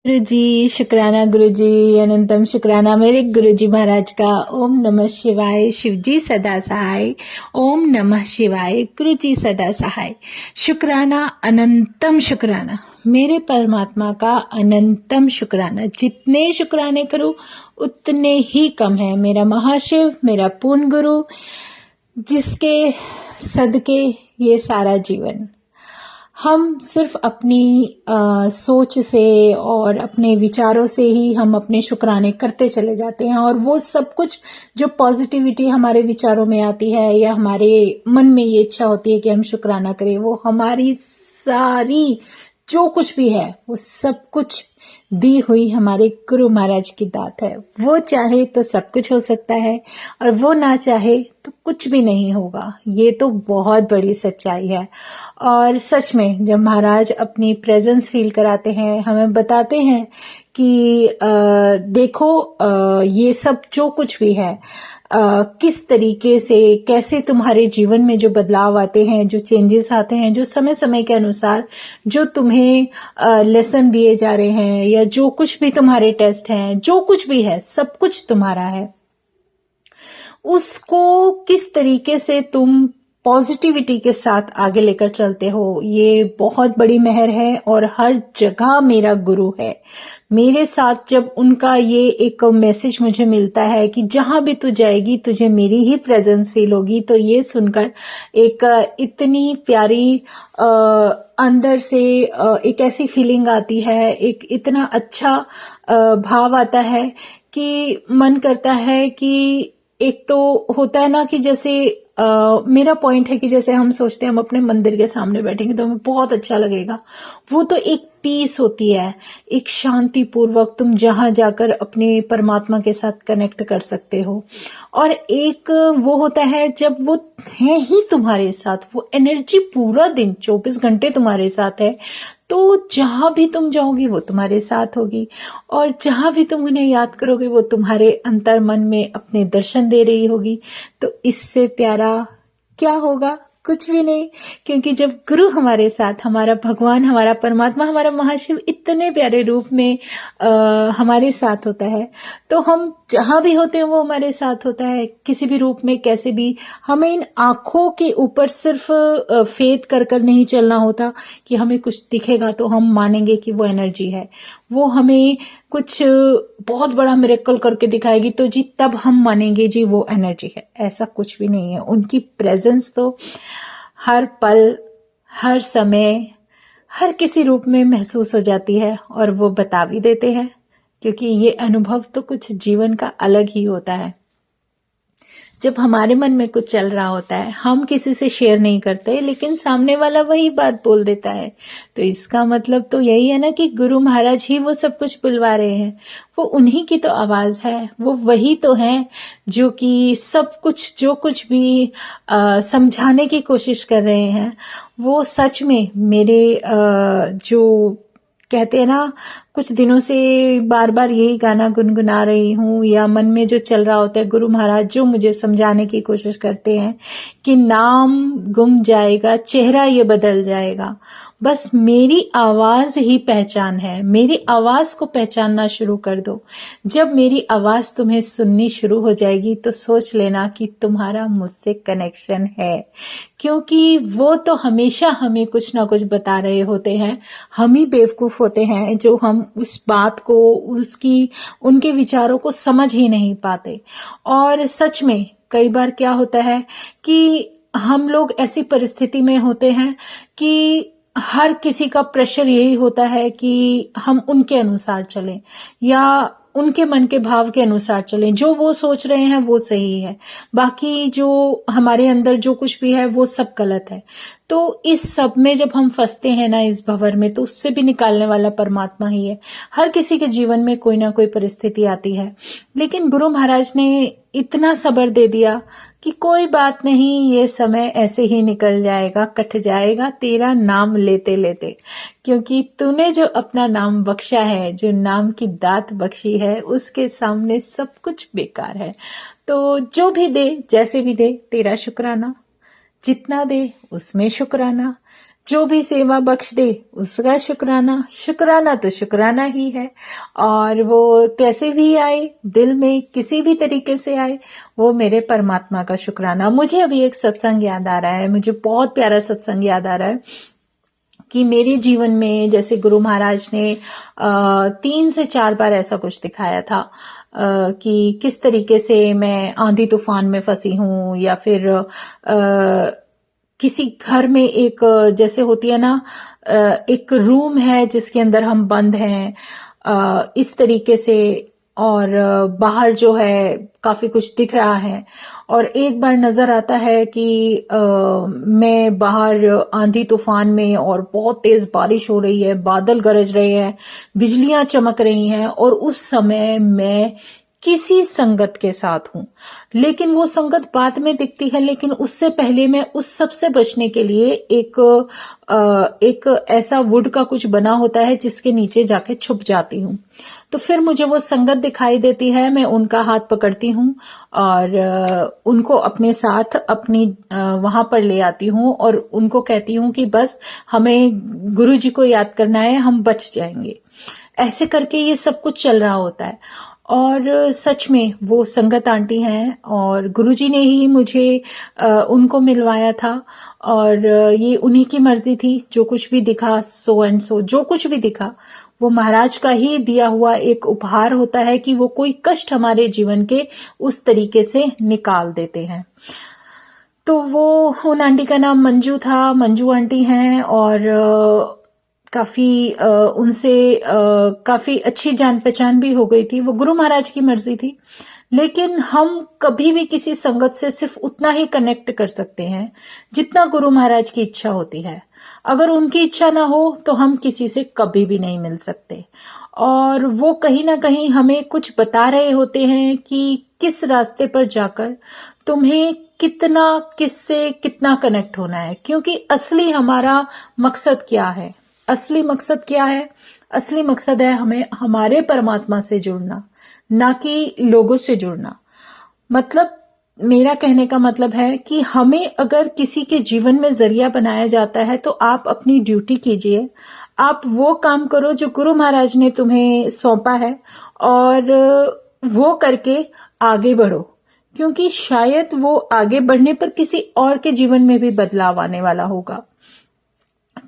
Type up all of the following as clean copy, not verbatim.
गुरुजी, शुक्राना गुरुजी, अनंतम शुक्राना मेरे गुरुजी महाराज का। ओम नमः शिवाय। शिवजी सदा सहाय। ओम नमः शिवाय। गुरुजी सदा सहाय। शुक्राना, अनंतम शुक्राना मेरे परमात्मा का, अनंतम शुक्राना। जितने शुक्राने करूं उतने ही कम है। मेरा महाशिव, मेरा पूर्ण गुरु, जिसके सदके ये सारा जीवन। हम सिर्फ अपनी सोच से और अपने विचारों से ही हम अपने शुक्राने करते चले जाते हैं, और वो सब कुछ जो पॉजिटिविटी हमारे विचारों में आती है या हमारे मन में ये इच्छा होती है कि हम शुक्राना करें, वो हमारी सारी जो कुछ भी है वो सब कुछ दी हुई हमारे गुरु महाराज की दात है। वो चाहे तो सब कुछ हो सकता है और वो ना चाहे तो कुछ भी नहीं होगा। ये तो बहुत बड़ी सच्चाई है। और सच में जब महाराज अपनी प्रेजेंस फील कराते हैं, हमें बताते हैं कि देखो ये सब जो कुछ भी है किस तरीके से, कैसे तुम्हारे जीवन में जो बदलाव आते हैं, जो चेंजेस आते हैं, जो समय समय के अनुसार जो तुम्हें लेसन दिए जा रहे हैं, या जो कुछ भी तुम्हारे टेस्ट हैं, जो कुछ भी है सब कुछ तुम्हारा है। उसको किस तरीके से तुम पॉजिटिविटी के साथ आगे लेकर चलते हो, ये बहुत बड़ी मेहर है। और हर जगह मेरा गुरु है मेरे साथ। जब उनका ये एक मैसेज मुझे मिलता है कि जहां भी तू जाएगी तुझे मेरी ही प्रेजेंस फील होगी, तो ये सुनकर एक इतनी प्यारी अंदर से एक ऐसी फीलिंग आती है, एक इतना अच्छा भाव आता है कि मन करता है कि एक तो होता है ना कि जैसे मेरा पॉइंट है कि जैसे हम सोचते हैं हम अपने मंदिर के सामने बैठेंगे तो हमें बहुत अच्छा लगेगा। वो तो एक पीस होती है, एक शांति पूर्वक तुम जहां जाकर अपने परमात्मा के साथ कनेक्ट कर सकते हो। और एक वो होता है जब वो है ही तुम्हारे साथ, वो एनर्जी पूरा दिन 24 घंटे तुम्हारे साथ है, तो जहां भी तुम जाओगी वो तुम्हारे साथ होगी, और जहां भी तुम उन्हें याद करोगे वो तुम्हारे अंतर मन में अपने दर्शन दे रही होगी। तो इससे प्यारा क्या होगा? कुछ भी नहीं। क्योंकि जब गुरु हमारे साथ, हमारा भगवान, हमारा परमात्मा, हमारा महाशिव इतने प्यारे रूप में हमारे साथ होता है, तो हम जहां भी होते हैं वो हमारे साथ होता है, किसी भी रूप में, कैसे भी। हमें इन आंखों के ऊपर सिर्फ फेथ कर कर नहीं चलना होता कि हमें कुछ दिखेगा तो हम मानेंगे कि वो एनर्जी है। वो हमें कुछ बहुत बड़ा मिरेकल करके दिखाएगी तो जी तब हम मानेंगे जी वो एनर्जी है। ऐसा कुछ भी नहीं है। उनकी प्रेजेंस तो हर पल, हर समय, हर किसी रूप में महसूस हो जाती है, और वो बता भी देते हैं, क्योंकि ये अनुभव तो कुछ जीवन का अलग ही होता है। जब हमारे मन में कुछ चल रहा होता है, हम किसी से शेयर नहीं करते, लेकिन सामने वाला वही बात बोल देता है, तो इसका मतलब तो यही है ना कि गुरु महाराज ही वो सब कुछ बुलवा रहे हैं। वो उन्हीं की तो आवाज है, वो वही तो है जो कि सब कुछ, जो कुछ भी समझाने की कोशिश कर रहे हैं, वो सच में मेरे जो कहते हैं ना, कुछ दिनों से बार बार यही गाना गुनगुना रही हूँ, या मन में जो चल रहा होता है, गुरु महाराज जो मुझे समझाने की कोशिश करते हैं कि नाम गुम जाएगा, चेहरा ये बदल जाएगा, बस मेरी आवाज ही पहचान है। मेरी आवाज को पहचानना शुरू कर दो। जब मेरी आवाज तुम्हें सुननी शुरू हो जाएगी तो सोच लेना कि तुम्हारा मुझसे कनेक्शन है, क्योंकि वो तो हमेशा हमें कुछ ना कुछ बता रहे होते हैं। हम ही बेवकूफ होते हैं जो हम उस बात को, उसकी, उनके विचारों को समझ ही नहीं पाते। और सच में कई बार क्या होता है कि हम लोग ऐसी परिस्थिति में होते हैं कि हर किसी का प्रेशर यही होता है कि हम उनके अनुसार चलें, या उनके मन के भाव के अनुसार चलें। जो वो सोच रहे हैं वो सही है, बाकी जो हमारे अंदर जो कुछ भी है वो सब गलत है। तो इस सब में जब हम फंसते हैं ना, इस भंवर में, तो उससे भी निकालने वाला परमात्मा ही है। हर किसी के जीवन में कोई ना कोई परिस्थिति आती है, लेकिन गुरु महाराज ने इतना सब्र दे दिया कि कोई बात नहीं, ये समय ऐसे ही निकल जाएगा, कट जाएगा तेरा नाम लेते लेते। क्योंकि तूने जो अपना नाम बख्शा है, जो नाम की दात बख्शी है, उसके सामने सब कुछ बेकार है। तो जो भी दे, जैसे भी दे, तेरा शुक्राना। जितना दे उसमें शुक्राना। जो भी सेवा बख्श दे उसका शुक्राना, शुक्राना तो शुक्राना ही है। और वो कैसे भी आए, दिल में किसी भी तरीके से आए, वो मेरे परमात्मा का शुक्राना। मुझे अभी एक सत्संग याद आ रहा है, मुझे बहुत प्यारा सत्संग याद आ रहा है कि मेरे जीवन में जैसे गुरु महाराज ने 3 से 4 बार ऐसा कुछ दिखाया था कि किस तरीके से मैं आंधी तूफान में फंसी हूं, या फिर किसी घर में एक जैसे होती है ना, एक रूम है जिसके अंदर हम बंद हैं इस तरीके से, और बाहर जो है काफी कुछ दिख रहा है, और एक बार नजर आता है कि मैं बाहर आंधी तूफान में, और बहुत तेज बारिश हो रही है, बादल गरज रहे हैं, बिजलियां चमक रही हैं, और उस समय मैं किसी संगत के साथ हूं। लेकिन वो संगत बाद में दिखती है, लेकिन उससे पहले मैं उस सब से बचने के लिए एक ऐसा वुड का कुछ बना होता है जिसके नीचे जाके छुप जाती हूँ। तो फिर मुझे वो संगत दिखाई देती है, मैं उनका हाथ पकड़ती हूँ और उनको अपने साथ अपनी वहां पर ले आती हूँ, और उनको कहती हूँ कि बस हमें गुरु जी को याद करना है, हम बच जाएंगे। ऐसे करके ये सब कुछ चल रहा होता है। और सच में वो संगत आंटी हैं, और गुरुजी ने ही मुझे उनको मिलवाया था, और ये उन्हीं की मर्जी थी। जो कुछ भी दिखा, सो एंड सो, जो कुछ भी दिखा वो महाराज का ही दिया हुआ एक उपहार होता है कि वो कोई कष्ट हमारे जीवन के उस तरीके से निकाल देते हैं। तो वो उन आंटी का नाम मंजू था, मंजू आंटी हैं, और काफी उनसे काफी अच्छी जान पहचान भी हो गई थी। वो गुरु महाराज की मर्जी थी, लेकिन हम कभी भी किसी संगत से सिर्फ उतना ही कनेक्ट कर सकते हैं जितना गुरु महाराज की इच्छा होती है। अगर उनकी इच्छा ना हो तो हम किसी से कभी भी नहीं मिल सकते। और वो कहीं ना कहीं हमें कुछ बता रहे होते हैं कि किस रास्ते पर जाकर तुम्हें कितना, किससे कितना कनेक्ट होना है। क्योंकि असली हमारा मकसद क्या है? असली मकसद क्या है? असली मकसद है हमें हमारे परमात्मा से जुड़ना, ना कि लोगों से जुड़ना। मतलब मेरा कहने का मतलब है कि हमें अगर किसी के जीवन में जरिया बनाया जाता है तो आप अपनी ड्यूटी कीजिए, आप वो काम करो जो गुरु महाराज ने तुम्हें सौंपा है, और वो करके आगे बढ़ो। क्योंकि शायद वो आगे बढ़ने पर किसी और के जीवन में भी बदलाव आने वाला होगा।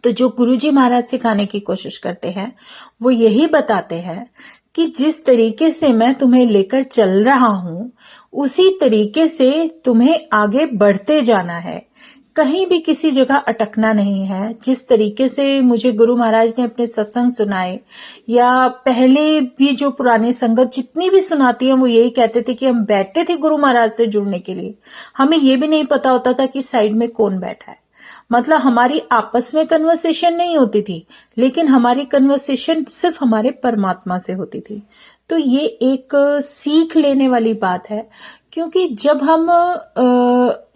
तो जो गुरुजी महाराज सिखाने की कोशिश करते हैं वो यही बताते हैं कि जिस तरीके से मैं तुम्हें लेकर चल रहा हूं उसी तरीके से तुम्हें आगे बढ़ते जाना है, कहीं भी किसी जगह अटकना नहीं है। जिस तरीके से मुझे गुरु महाराज ने अपने सत्संग सुनाए, या पहले भी जो पुराने संगत जितनी भी सुनाती हैं, वो यही कहते थे कि हम बैठते थे गुरु महाराज से जुड़ने के लिए, हमें ये भी नहीं पता होता था कि साइड में कौन बैठा है। मतलब हमारी आपस में कन्वर्सेशन नहीं होती थी, लेकिन हमारी कन्वर्सेशन सिर्फ हमारे परमात्मा से होती थी। तो ये एक सीख लेने वाली बात है। क्योंकि जब हम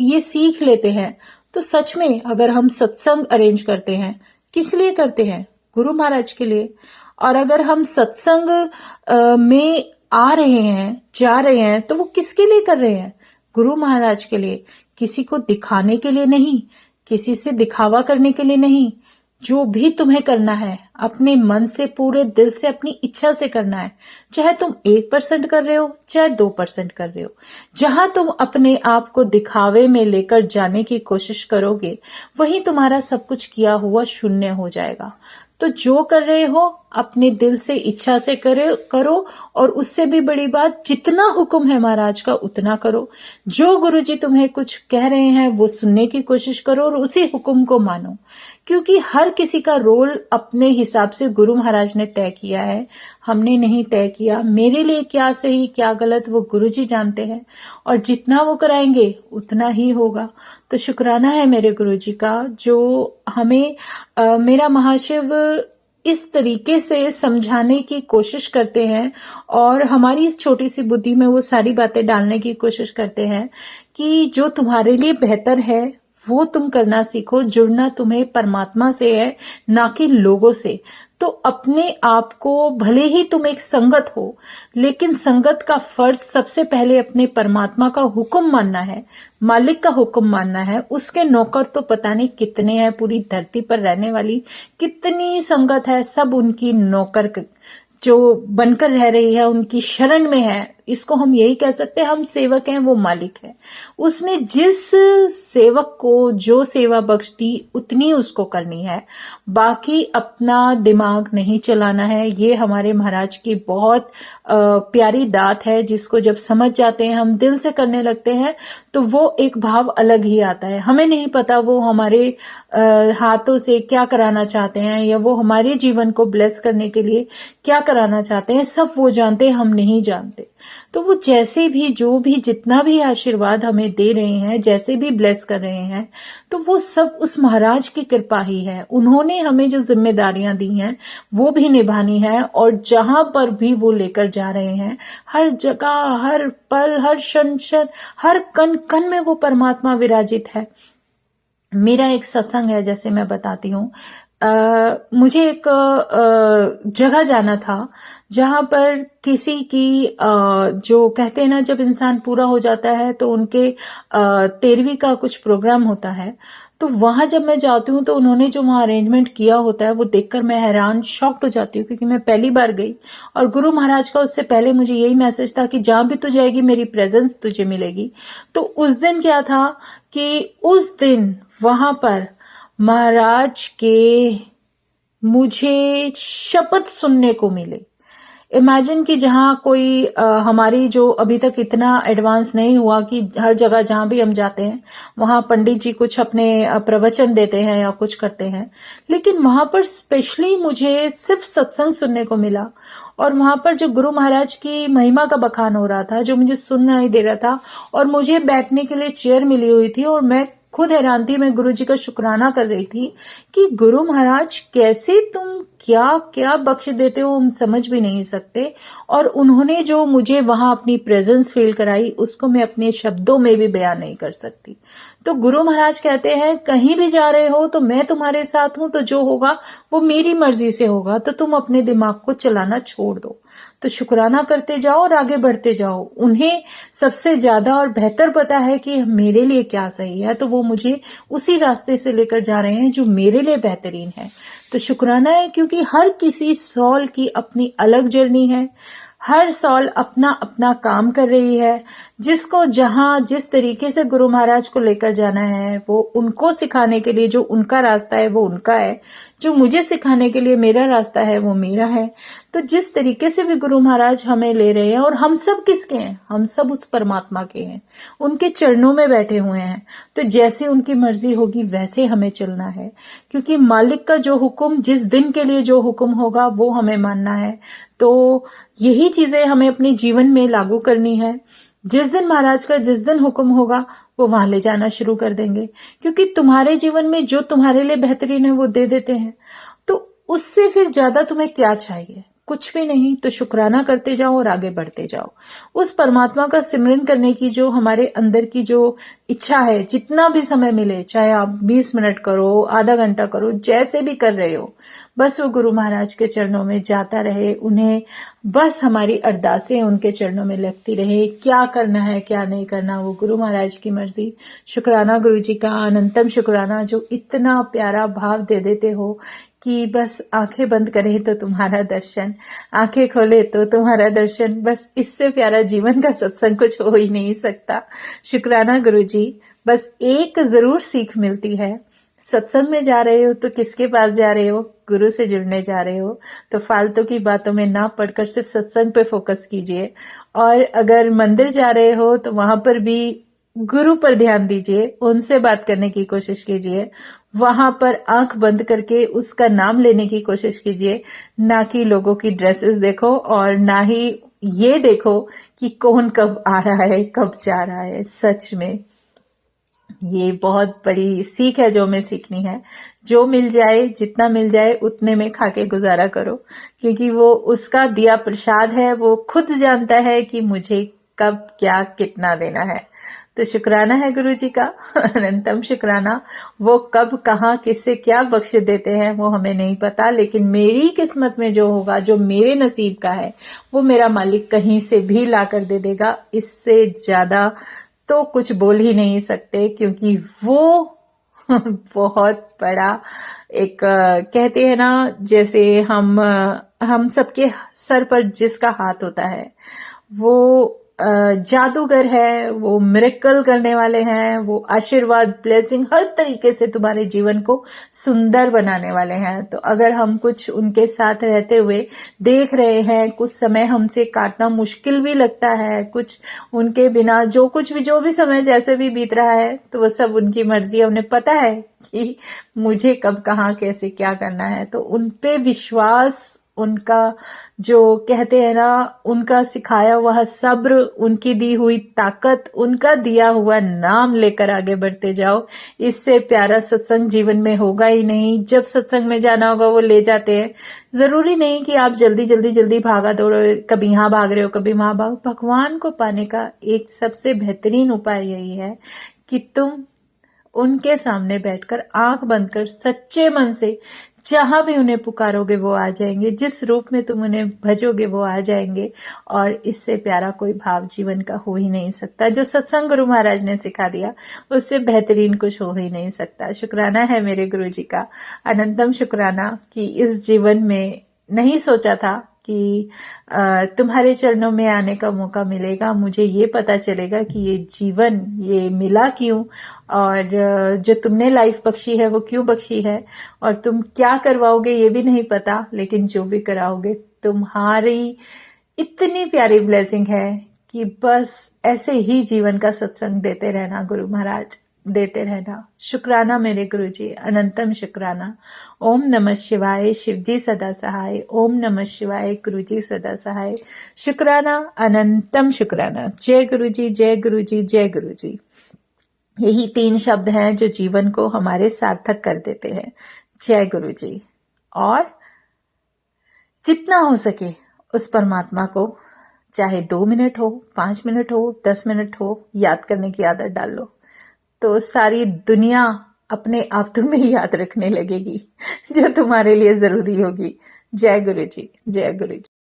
ये सीख लेते हैं तो सच में अगर हम सत्संग अरेंज करते हैं, किस लिए करते हैं? गुरु महाराज के लिए। और अगर हम सत्संग में आ रहे हैं, जा रहे हैं, तो वो किसके लिए कर रहे हैं? गुरु महाराज के लिए। किसी को दिखाने के लिए नहीं, किसी से दिखावा करने के लिए नहीं। जो भी तुम्हें करना है अपने मन से, पूरे दिल से, अपनी इच्छा से करना है। चाहे तुम 1% कर रहे हो, चाहे 2% कर रहे हो। जहां तुम अपने आप को दिखावे में लेकर जाने की कोशिश करोगे, वहीं तुम्हारा सब कुछ किया हुआ शून्य हो जाएगा। तो जो कर रहे हो अपने दिल से, इच्छा से करो। और उससे भी बड़ी बात, जितना हुक्म है महाराज का उतना करो। जो गुरुजी तुम्हें कुछ कह रहे हैं वो सुनने की कोशिश करो और उसी हुक्म को मानो। क्योंकि हर किसी का रोल अपने हिसाब से गुरु महाराज ने तय किया है, हमने नहीं तय किया। मेरे लिए क्या सही क्या गलत वो गुरुजी जानते हैं, और जितना वो कराएंगे उतना ही होगा। तो शुक्राना है मेरे गुरुजी का, जो हमें मेरा महाशिव इस तरीके से समझाने की कोशिश करते हैं, और हमारी इस छोटी सी बुद्धि में वो सारी बातें डालने की कोशिश करते हैं कि जो तुम्हारे लिए बेहतर है वो तुम करना सीखो। जुड़ना तुम्हें परमात्मा से है, ना कि लोगों से। तो अपने आप को, भले ही तुम एक संगत हो, लेकिन संगत का फर्ज सबसे पहले अपने परमात्मा का हुक्म मानना है, मालिक का हुक्म मानना है। उसके नौकर तो पता नहीं कितने हैं, पूरी धरती पर रहने वाली कितनी संगत है, सब उनकी नौकर जो बनकर रह रही है, उनकी शरण में है। इसको हम यही कह सकते हैं, हम सेवक हैं, वो मालिक है। उसने जिस सेवक को जो सेवा बख्श दी उतनी उसको करनी है, बाकी अपना दिमाग नहीं चलाना है। ये हमारे महाराज की बहुत प्यारी दात है, जिसको जब समझ जाते हैं, हम दिल से करने लगते हैं, तो वो एक भाव अलग ही आता है। हमें नहीं पता वो हमारे हाथों से क्या कराना चाहते हैं, या वो हमारे जीवन को ब्लेस करने के लिए क्या कराना चाहते हैं, सब वो जानते हैं, हम नहीं जानते। तो वो जैसे भी, जो भी, जितना भी आशीर्वाद हमें दे रहे हैं, जैसे भी ब्लेस कर रहे हैं, तो वो सब उस महाराज की कृपा ही है। उन्होंने हमें जो जिम्मेदारियां दी हैं वो भी निभानी है, और जहां पर भी वो लेकर जा रहे हैं, हर जगह, हर पल, हर क्षण क्षण, हर कण कण में वो परमात्मा विराजित है। मेरा एक सत्संग है, जैसे मैं बताती हूँ, मुझे एक जगह जाना था, जहां पर किसी की जो कहते हैं ना, जब इंसान पूरा हो जाता है तो उनके 13वीं का कुछ प्रोग्राम होता है। तो वहां जब मैं जाती हूँ, तो उन्होंने जो वहां अरेंजमेंट किया होता है, वो देखकर मैं हैरान, शॉक्ड हो जाती हूँ, क्योंकि मैं पहली बार गई। और गुरु महाराज का उससे पहले मुझे यही मैसेज था कि जहां भी तू जाएगी, मेरी प्रेजेंस तुझे मिलेगी। तो उस दिन क्या था कि उस दिन वहां पर महाराज के मुझे शब्द सुनने को मिले। इमेजिन कि जहां कोई हमारी जो अभी तक इतना एडवांस नहीं हुआ कि हर जगह जहां भी हम जाते हैं वहां पंडित जी कुछ अपने प्रवचन देते हैं या कुछ करते हैं, लेकिन वहां पर स्पेशली मुझे सिर्फ सत्संग सुनने को मिला। और वहां पर जो गुरु महाराज की महिमा का बखान हो रहा था, जो मुझे सुनने दे रहा था, और मुझे बैठने के लिए चेयर मिली हुई थी, और मैं खुद हैरान थी, मैं गुरु जी का शुक्राना कर रही थी कि गुरु महाराज कैसे तुम क्या क्या बख्श देते हो, हम समझ भी नहीं सकते। और उन्होंने जो मुझे वहां अपनी प्रेजेंस फील कराई, उसको मैं अपने शब्दों में भी बयान नहीं कर सकती। तो गुरु महाराज कहते हैं, कहीं भी जा रहे हो तो मैं तुम्हारे साथ हूं, तो जो होगा वो मेरी मर्जी से होगा, तो तुम अपने दिमाग को चलाना छोड़ दो। तो शुक्राना करते जाओ और आगे बढ़ते जाओ। उन्हें सबसे ज्यादा और बेहतर पता है कि मेरे लिए क्या सही है, तो वो मुझे उसी रास्ते से लेकर जा रहे हैं जो मेरे लिए बेहतरीन है। तो शुक्राना है, क्योंकि हर किसी सॉल की अपनी अलग जर्नी है, हर सॉल अपना अपना काम कर रही है। जिसको जहां जिस तरीके से गुरु महाराज को लेकर जाना है, वो उनको सिखाने के लिए जो उनका रास्ता है वो उनका है, जो मुझे सिखाने के लिए मेरा रास्ता है वो मेरा है। तो जिस तरीके से भी गुरु महाराज हमें ले रहे हैं, और हम सब किसके हैं, हम सब उस परमात्मा के हैं, उनके चरणों में बैठे हुए हैं। तो जैसे उनकी मर्जी होगी वैसे हमें चलना है, क्योंकि मालिक का जो हुक्म, जिस दिन के लिए जो हुक्म होगा, वो हमें मानना है। तो यही चीजें हमें अपने जीवन में लागू करनी है। जिस दिन महाराज का जिस दिन हुक्म होगा, वो वहां ले जाना शुरू कर देंगे, क्योंकि तुम्हारे जीवन में जो तुम्हारे लिए बेहतरीन है वो दे देते हैं। तो उससे फिर ज्यादा तुम्हें क्या चाहिए, कुछ भी नहीं। तो शुक्राना करते जाओ और आगे बढ़ते जाओ। उस परमात्मा का सिमरन करने की जो हमारे अंदर की जो इच्छा है, जितना भी समय मिले, चाहे आप 20 मिनट करो, आधा घंटा करो, जैसे भी कर रहे हो, बस वो गुरु महाराज के चरणों में जाता रहे। उन्हें बस हमारी अरदासें उनके चरणों में लगती रहे। क्या करना है क्या नहीं करना, वो गुरु महाराज की मर्जी। शुक्राना गुरु जी का, अनंतम शुक्राना, जो इतना प्यारा भाव दे देते हो कि बस आंखें बंद करे तो तुम्हारा दर्शन, आंखें खोले तो तुम्हारा दर्शन। बस इससे प्यारा जीवन का सत्संग कुछ हो ही नहीं सकता। शुक्राना गुरु जी। बस एक जरूर सीख मिलती है, सत्संग में जा रहे हो तो किसके पास जा रहे हो, गुरु से जुड़ने जा रहे हो, तो फालतू की बातों में ना पढ़कर सिर्फ सत्संग पे फोकस कीजिए। और अगर मंदिर जा रहे हो तो वहां पर भी गुरु पर ध्यान दीजिए, उनसे बात करने की कोशिश कीजिए। वहां पर आंख बंद करके उसका नाम लेने की कोशिश कीजिए, ना कि लोगों की ड्रेसेस देखो, और ना ही ये देखो कि कौन कब आ रहा है कब जा रहा है। सच में ये बहुत बड़ी सीख है जो हमें सीखनी है। जो मिल जाए, जितना मिल जाए उतने में खाके गुजारा करो, क्योंकि वो उसका दिया प्रसाद है। वो खुद जानता है कि मुझे कब क्या कितना देना है। तो शुक्राना है गुरु जी का, अनंतम शुक्राना। वो कब कहाँ किससे क्या बख्श देते हैं वो हमें नहीं पता, लेकिन मेरी किस्मत में जो होगा, जो मेरे नसीब का है, वो मेरा मालिक कहीं से भी ला कर दे देगा। इससे ज्यादा तो कुछ बोल ही नहीं सकते, क्योंकि वो बहुत बड़ा एक कहते हैं ना, जैसे हम सबके सर पर जिसका हाथ होता है, वो जादूगर है, वो मिरेकल करने वाले हैं, वो आशीर्वाद, ब्लेसिंग, हर तरीके से तुम्हारे जीवन को सुंदर बनाने वाले हैं। तो अगर हम कुछ उनके साथ रहते हुए देख रहे हैं, कुछ समय हमसे काटना मुश्किल भी लगता है, कुछ उनके बिना जो भी समय जैसे भी बीत रहा है, तो वो सब उनकी मर्जी है। उन्हें पता है कि मुझे कब कहाँ कैसे क्या करना है। तो उन पे विश्वास, उनका जो कहते हैं ना, उनका सिखाया हुआ सब्र, उनकी दी हुई ताकत, उनका दिया हुआ नाम लेकर आगे बढ़ते जाओ। इससे प्यारा सत्संग जीवन में होगा ही नहीं। जब सत्संग में जाना होगा वो ले जाते हैं। जरूरी नहीं कि आप जल्दी जल्दी जल्दी भागा दौड़ो, कभी यहाँ भाग रहे हो कभी वहां भाग। भगवान को पाने का एक सबसे बेहतरीन उपाय यही है कि तुम उनके सामने बैठकर आंख बंद कर सच्चे मन से जहां भी उन्हें पुकारोगे वो आ जाएंगे, जिस रूप में तुम उन्हें भजोगे वो आ जाएंगे। और इससे प्यारा कोई भाव जीवन का हो ही नहीं सकता। जो सत्संग गुरु महाराज ने सिखा दिया, उससे बेहतरीन कुछ हो ही नहीं सकता। शुक्राना है मेरे गुरु जी का, अनंतम शुक्राना कि इस जीवन में नहीं सोचा था कि तुम्हारे चरणों में आने का मौका मिलेगा। मुझे ये पता चलेगा कि ये जीवन ये मिला क्यों, और जो तुमने लाइफ बख्शी है वो क्यों बख्शी है, और तुम क्या करवाओगे ये भी नहीं पता, लेकिन जो भी कराओगे तुम्हारी इतनी प्यारी ब्लेसिंग है कि बस ऐसे ही जीवन का सत्संग देते रहना गुरु महाराज, देते रहना। शुक्राना मेरे गुरु जी, अनंतम शुक्राना। ओम नमः शिवाय, शिव जी सदा सहाय। ओम नमः शिवाय, गुरु जी सदा सहाय। शुक्राना, अनंतम शुक्राना। जय गुरु जी, जय गुरु जी, जय गुरु जी। यही 3 शब्द हैं जो जीवन को हमारे सार्थक कर देते हैं। जय गुरु जी। और जितना हो सके उस परमात्मा को, चाहे 2 मिनट हो, 5 मिनट हो, 10 मिनट हो, याद करने की आदत डाल लो, तो सारी दुनिया अपने आप तुम्हें याद रखने लगेगी, जो तुम्हारे लिए जरूरी होगी। जय गुरु जी, जय गुरु जी।